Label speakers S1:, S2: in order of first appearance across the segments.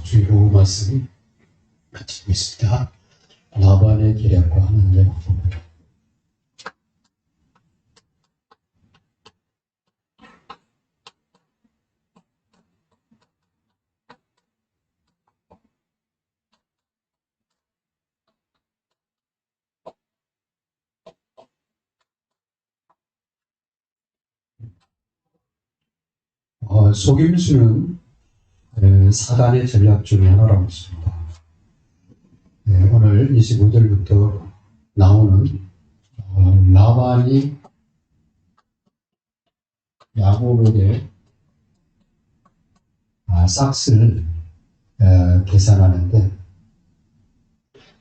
S1: 주의로 말씀 같이 보겠습니다. 라반의 계략과 하나님의 방법. 속임수는 사단의 전략 중에 하나라고 했습니다. 오늘 25절부터 나오는 라반이 야곱에게 싹스를 계산하는데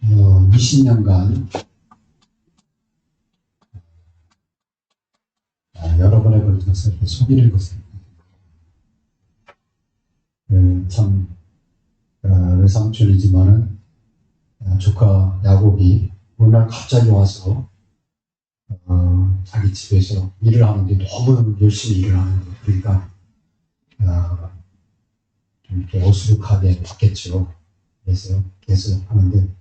S1: 20년간 여러 번에 걸쳐서 속이는 것을 참 외삼촌이지만은 조카 야곱이 어느 날 갑자기 와서 자기 집에서 일을 하는데 너무 열심히 일을 하는데 그러니까 좀 이렇게 어수룩하게 봤겠죠. 그래서 계속 하는데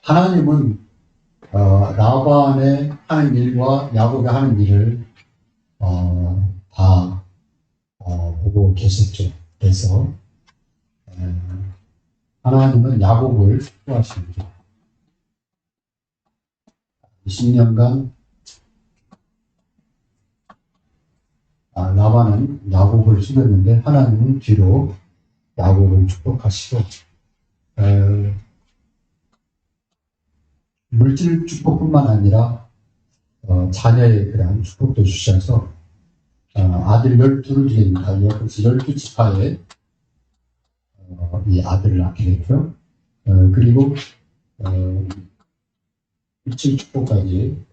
S1: 하나님은 라반의 하는 일과 야곱이 하는 일을 다 보고 계셨죠. 그래서 하나님은 야곱을 축복하십니다. 20년간 라반은 야곱을 죽였는데 하나님은 뒤로 야곱을 축복하시고 물질 축복뿐만 아니라 자녀의 그런 축복도 주셔서 아들 12를 드립니다. 그래서 12지파에 이 아들을 낳게 됐죠. 그리고 물질 축복까지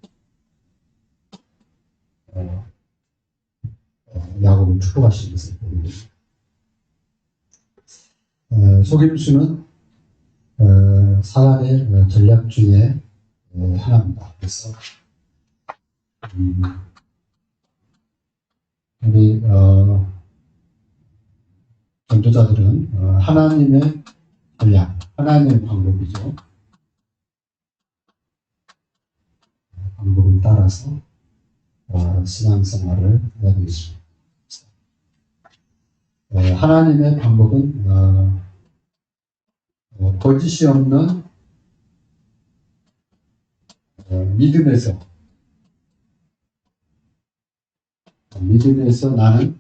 S1: 야곱을 축복하신 것을 보입니다. 속임수는 사단의 전략 중에 하나입니다. 그래서 우리 전도자들은 하나님의 전략, 하나님의 방법이죠. 방법을 따라서 신앙생활을 해야 되겠습니다. 하나님의 방법은 거짓이 없는 믿음에서 나는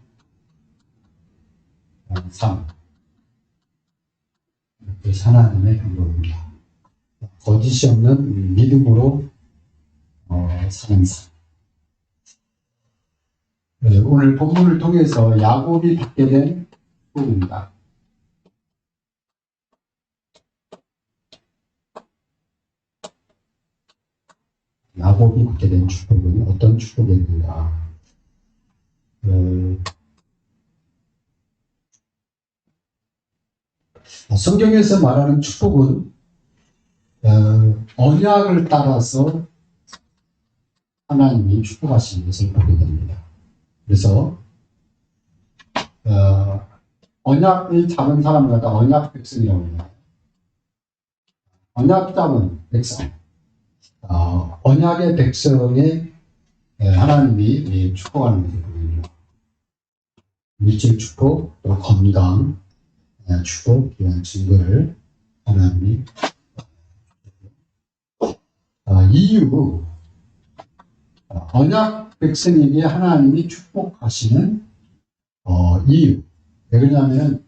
S1: 삶. 그래서 하나님의 방법입니다. 거짓이 없는 믿음으로 사는 삶. 오늘 본문을 통해서 야곱이 받게 된 축복입니다. 야곱이 받게 된 축복은 어떤 축복인가? 성경에서 말하는 축복은 언약을 따라서 하나님이 축복하시는 것을 보게 됩니다. 그래서 언약을 잡은 사람을 갖다 언약 백성이라고 합니다. 언약 잡은 백성. 언약의 백성에 하나님이 축복하는 것을 보입니다. 물질 축복, 또 건강 축복, 이런 증거를 하나님이 이유 언약 백성에게 하나님이 축복하시는 이유. 왜 그러냐면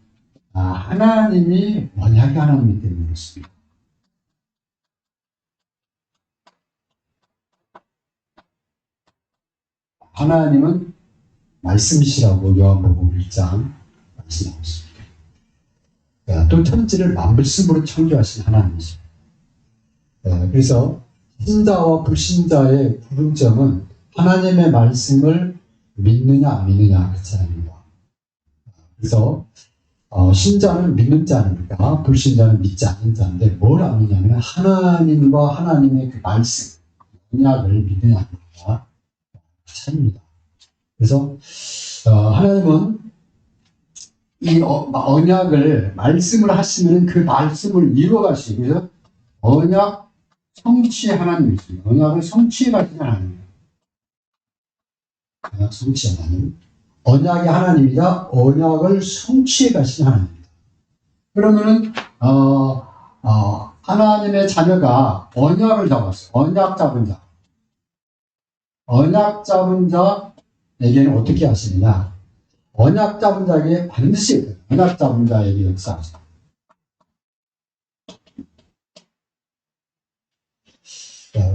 S1: 하나님이 언약의 하나님이기 때문에 그렇습니다. 하나님은 말씀이시라고 요한복음 1장 말씀하고 있습니다. 또 천지를 만물씀으로 창조하신 하나님이십니다. 그래서 신자와 불신자의 구분점은 하나님의 말씀을 믿느냐 안 믿느냐 그 차이입니다. 그래서 신자는 믿는 자입니다. 불신자는 믿지 않는 자인데 뭘 안 믿냐면 하나님과 하나님의 그 말씀, 언약을 믿느냐 안 믿느냐 그 차이입니다. 그래서 하나님은 이 언약을 말씀을 하시면 그 말씀을 이루어 가시고, 그래서 언약 성취의 하나님이십니다. 언약을 성취해 가시는 하나님. 언약 성취의 하나님. 언약의 하나님이다. 언약을 성취해 가시는 하나님입니다. 그러면은 하나님의 자녀가 언약을 잡았어요. 언약 잡은 자. 언약 잡은 자에게는 어떻게 하시느냐? 언약 잡은 자에게 반드시 언약 잡은 자에게 역사하세요.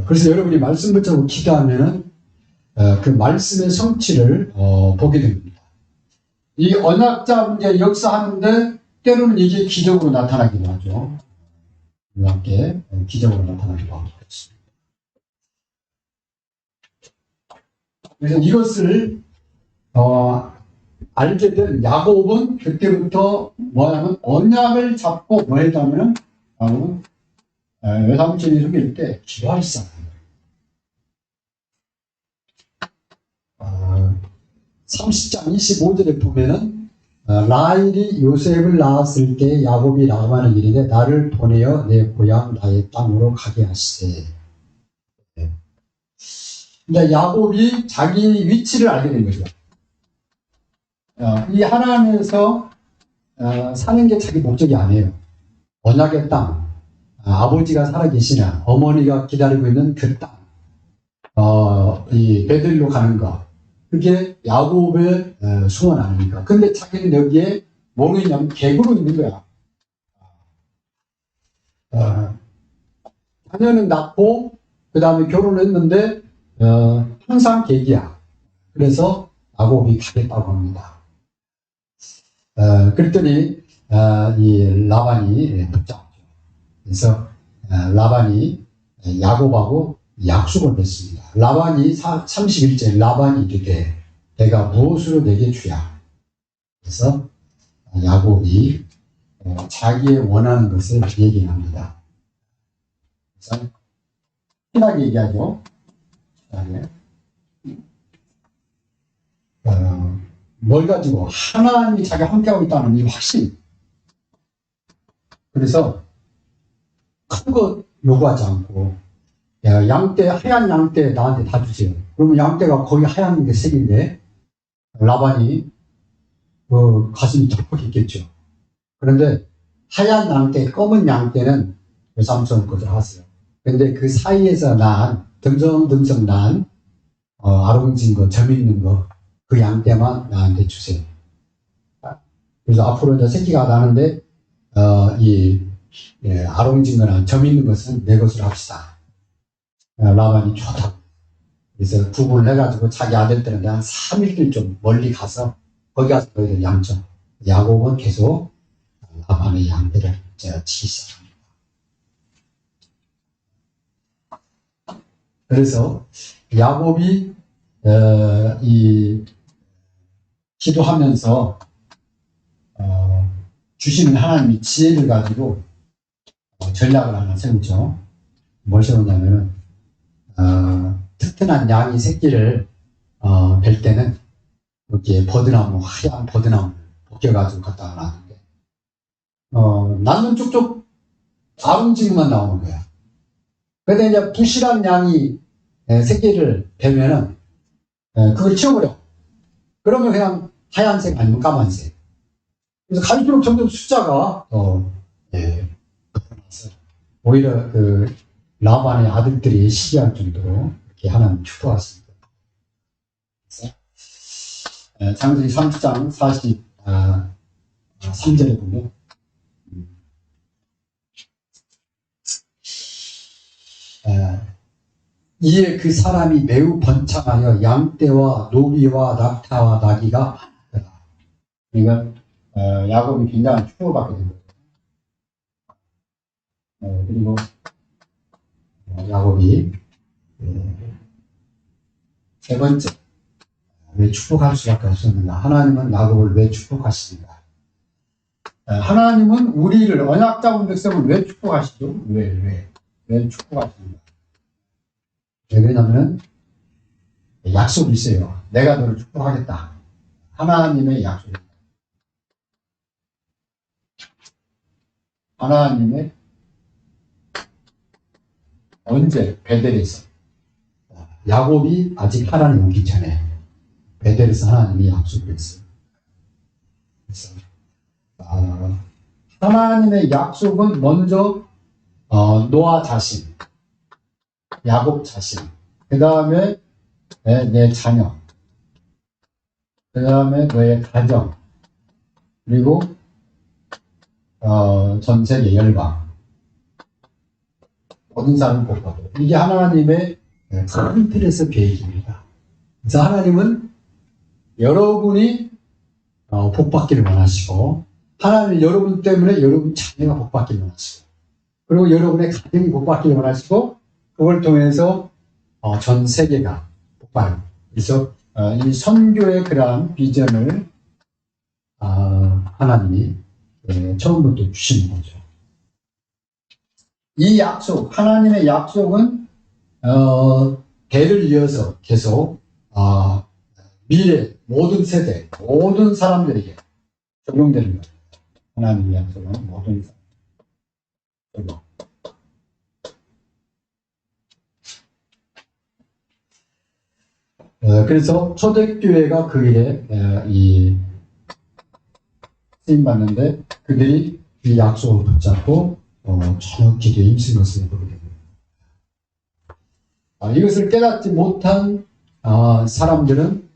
S1: 그래서 여러분이 말씀 붙잡고 기도하면은 그 말씀의 성취를 보게 됩니다. 이 언약 잡은 자 역사하는데 때로는 이게 기적으로 나타나기도 하죠. 함께 기적으로 나타나기도 하고 그렇습니다. 그래서 이것을 알게 된 야곱은 그때부터 뭐냐면 언약을 잡고 뭐 했다면 외삼촌이 속일 때 기도하기 시작합니다. 30장 25절에 보면은 라헬이 요셉을 낳았을 때 야곱이 라반에게 이르되 나를 보내어 내 고향 나의 땅으로 가게 하시되. 근데 야곱이 자기 위치를 알게 된 거죠. 이 하나님에서 사는 게 자기 목적이 아니에요. 언약의 땅, 아버지가 살아계시냐, 어머니가 기다리고 있는 그 땅, 이 베들로 가는 거, 그게 야곱의 소원 아닙니까? 근데 자기는 여기에 뭐로 있냐면 객으로 있는 거야. 자녀는 낳고 그 다음에 결혼을 했는데 항상 객이야. 그래서 야곱이 가겠다고 합니다. 그랬더니 이 라반이 붙잡죠. 그래서 라반이 야곱하고 약속을 했습니다. 라반이 31절 라반이 이르되 내가 무엇으로 내게 주야. 그래서 야곱이 자기의 원하는 것을 얘기합니다. 그래서 편하게 얘기하죠. 뭘 가지고 하나님이 자기 함께하고 있다는 이 확신. 그래서 큰 거 요구하지 않고 양떼, 하얀 양떼 나한테 다 주세요. 그러면 양떼가 거기 하얀 게 색인데 라반이 가슴이 덮어있겠죠. 그런데 하얀 양떼, 검은 양떼는 외삼촌 것을 하세요. 그런데 그 사이에서 난 듬성듬성 난 아롱진 거, 점 있는 거, 그 양떼만 나한테 주세요. 그래서 앞으로 이제 새끼가 나는데 아롱진 거나 점 있는 것은 내 것으로 합시다. 라반이 좋다고. 그래서 구분을 해가지고 자기 아들들은 한 3일길 좀 멀리 가서 거기 가서 너희들 양점. 야곱은 계속 라반의 양들을 치기 시작합니다. 그래서 야곱이 이 기도하면서 주시는 하나님의 지혜를 가지고 전략을 하나 세우죠. 뭘 세우냐면은 튼튼한 양이 새끼를 뵐 때는 여기에 버드나무, 하얀 버드나무 벗겨가지고 갖다가 놨는데 낳는 쪽쪽 아롱지구만 나오는 거야. 근데 이제 부실한 양이 새끼를 뵈면은 그걸 치워버려. 그러면 그냥 하얀색 아니면 까만색. 그래서 갈수록 점점 숫자가 오히려 그 라반의 아들들이 시기할 정도로 이렇게 하나님 축복하십니다. 창세기 30장 43절에 보면 이에 그 사람이 매우 번창하여 양떼와 노비와 낙타와 나귀가 많았더라. 그러니까 야곱이 굉장한 축복을 받게 된 거죠. 그리고 야곱이 세 번째 왜 축복할 수밖에 없었는가? 하나님은 야곱을 왜 축복하십니까? 하나님은 우리를 언약 잡은 백성을 왜 축복하시죠? 왜 축복하십니까? 왜 그러냐면 약속이 있어요. 내가 너를 축복하겠다. 하나님의 약속입니다. 하나님의 언제? 베델에서. 야곱이 아직 하나님 오기 전에 베델에서 하나님이 약속을 했어요. 그래서 하나님의 약속은 먼저 노아 자신, 야곱 자신, 그 다음에 내 자녀, 그 다음에 너의 가정, 그리고 전 세계 열방, 모든 사람을 복받고, 이게 하나님의 큰 틀에서 계획입니다. 그래서 하나님은 여러분이 복받기를 원하시고, 하나님은 여러분 때문에 여러분 자녀가 복받기를 원하시고, 그리고 여러분의 가정이 복받기를 원하시고, 그걸 통해서 전 세계가 복받는. 그래서 이 선교의 그러한 비전을 하나님이 처음부터 주시는 거죠. 이 약속, 하나님의 약속은 대를 이어서 계속 미래 모든 세대, 모든 사람들에게 적용되는 거예요. 하나님의 약속은 모든 사람 적용. 그래서 초대교회가 그 일에 쓰임받는데 그들이 이 약속을 붙잡고 전혀 기도에 힘쓴 것을 보게 됩니다. 이것을 깨닫지 못한 사람들은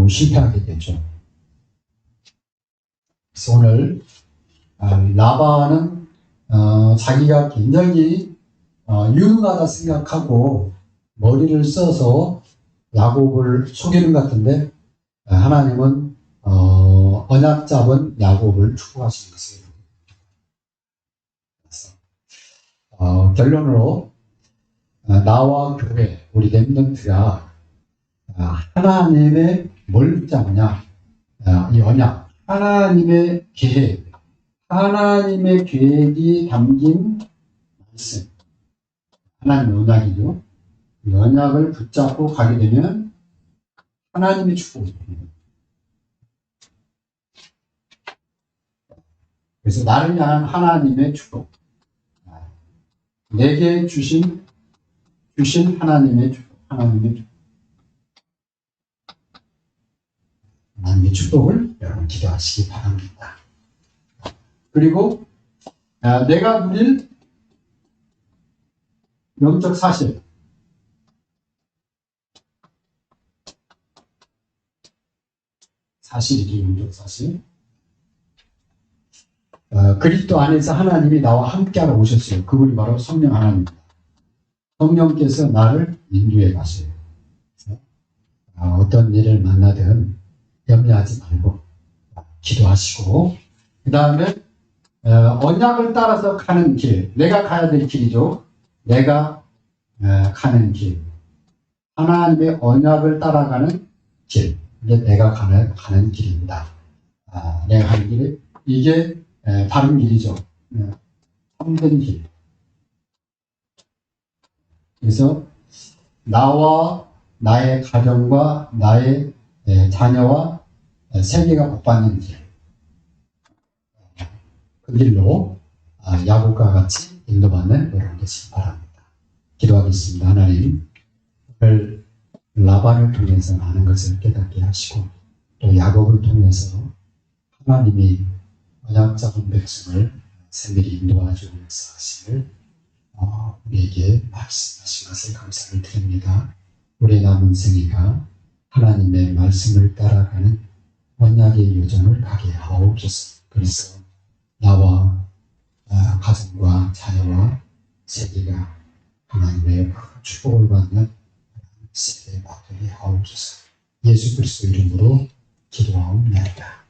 S1: 실패하게 되죠. 그래서 오늘 라반은 자기가 굉장히 유능하다 생각하고 머리를 써서 야곱을 속이는 것 같은데 하나님은 언약 잡은 야곱을 축복하시는 것을 결론으로 나와 교회 우리 렘넌트가 하나님의 뭘 붙잡느냐 이 언약 하나님의 계획 하나님의 계획이 담긴 말씀 하나님의 언약이죠. 이 언약을 붙잡고 가게 되면 하나님의 축복이 됩니다. 그래서 나를 향한 하나님의 축복 내게 주신 하나님의 축복 하나님의 축복을 여러분 기도하시기 바랍니다. 그리고 내가 누릴 영적 사실 사실이기 영적 사실 그리스도 안에서 하나님이 나와 함께하러 오셨어요. 그분이 바로 성령 하나님입니다. 성령께서 나를 인도해 가세요. 어떤 일을 만나든 염려하지 말고 기도하시고 그 다음에 언약을 따라서 가는 길 내가 가야 될 길이죠. 내가 가는 길 하나님의 언약을 따라가는 길 이게 내가 가는 길입니다. 내가 가는 길이 이게 바른 길이죠. 참된 길. 그래서 나와 나의 가정과 나의 자녀와 세계가 복받는 길. 그 길로 야곱과 같이 인도받는 여러분 되시기 바랍니다. 기도하겠습니다. 하나님, 오늘 라반을 통해서 많은 것을 깨닫게 하시고 또 야곱을 통해서 하나님이 언약 잡은 백성을 세밀히 인도하시고 역사하심을 우리에게 말씀하신 것을 감사를 드립니다. 우리의 남은 생애가 하나님의 말씀을 따라가는 언약의 여정을 가게 하옵소서. 그래서 나와 가정과 자녀와 세계가 하나님의 축복을 받는 세대에 받게 하옵소서. 예수 그리스도 이름으로 기도하옵나이다.